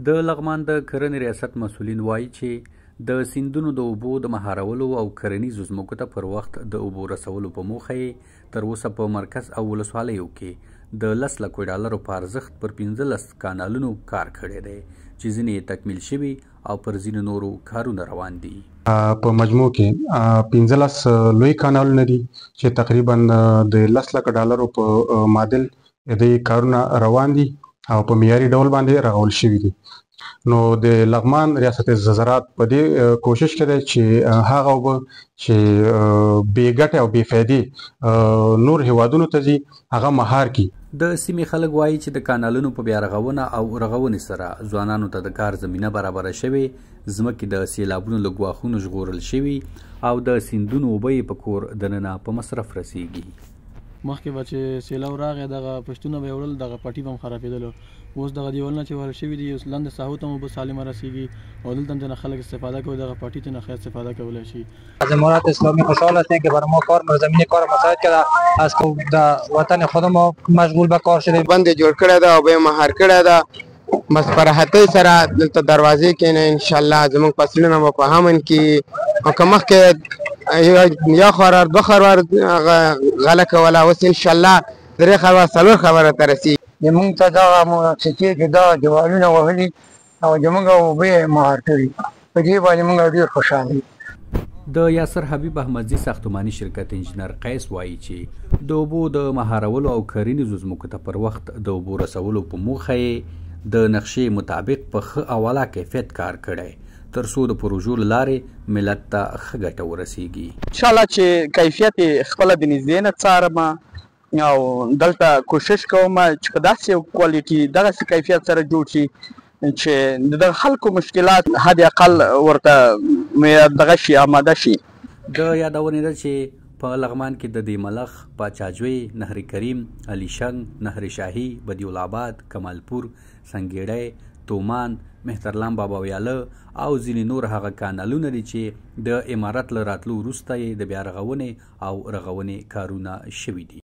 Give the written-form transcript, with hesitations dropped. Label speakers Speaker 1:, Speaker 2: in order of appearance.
Speaker 1: د لغمان د کرنې ریاست مسؤلین وایي چې د سیندونو د اوبو د مهارولو او کرنیزو ځمکو ته پر وخت د اوبو رسولو په موخه یې تر اوسه په مرکز او ولسوالیو کې د 10 لکو ډالرو په ارزښت پر 15 کانالونو کار کړی دی چې ځینې یې تکمیل شوي او پر ځینو نورو کارونه روان دي.
Speaker 2: په مجموع کې 15 لوی کانالونه دي چې تقریبا د 10 لکه ډالرو په معادل د کارونه روان دي او په معیاري ډول باندې رغول شوي دي. نو د لغمان ریاست زراعت په دې کوشش کوي چې هغه اوبه چې بې ګټې او بې فایدې نور هیوادونو ته ځي هغه مهار کړي.
Speaker 1: د سیمې خلک وایي چې د کانالونو په بیا رغونه او رغونې سره ځوانانو ته د کار زمینه برابره شوې، ځمکې د سیلابونو له ګواښونو ژغورل شوي او د سیندونو اوبه یې په کور دننه په مصرف رسیږي.
Speaker 3: مخکې به چې سیلاب راغی دغه پشتونه به یې وړل، دغه پټي به هم خرابېدلو. اوس دغه دیوالونه چې وهل شوي دي اوس لاندې ساحو ته هم اوبه سالمه رسیږي او دلته هم ترنه خلک استفاده کوي، دغه پټي ترنه ښه استفاده کولی شي.
Speaker 4: از امارات اسلامی خوشحال هستیم که برای ما کار زمینی کار مساعد کرده، از که وطن خودم مشغول به کار شده،
Speaker 5: بند جوړ کړی ده او به مهار کړی ده. بس پر هټۍ سره دلته دروازې کې نه انشاءالله زموږ فصلونه به په امن کې او که مخکې یا خوار دو خوار غله کوله، اوس انشاءالله 3 خوار 4 خواره ته رسېږي.
Speaker 4: زموږ ته دغه سکې چې دا دیوالونه وهلي او زموږ اوبه یې مهار کړي، په دې باندې موږ ډېر خوشحاله یو.
Speaker 1: د یاسر حبیب احمدزي ساختماني شرکت انجینر قیس وایي چې د اوبو د مهارولو او کرنیزو ځمکو ته پر وخت د اوبو رسولو په موخه یې د نقشې مطابق په ښه او اعلی کیفیت کار کړی تر څو د پروژو له لارې ملت ته ښه ګټه ورسیږي.
Speaker 6: انشاءالله چې کیفیت یې خپله د نږدې نه څارم او دلته کوشش کوم چې په داسې یو کوالټي دغسې کیفیت سره جوړ شي چې د خلکو مشکلات حد اقل ورته دغه شي آماده شي.
Speaker 1: د یادونې ده چې په لغمان کې د دې ملخ، پاچاجوی، نهر کریم، علیشنګ، نهر شاهي، بدیولاباد، کمالپور، سنګیړی، تومان، مهترلام بابا ویاله او ځینې نور هغه کانالونه دي چې د امارت له راتلو وروسته یې د بیا رغونې او رغونې کارونه شوي دي.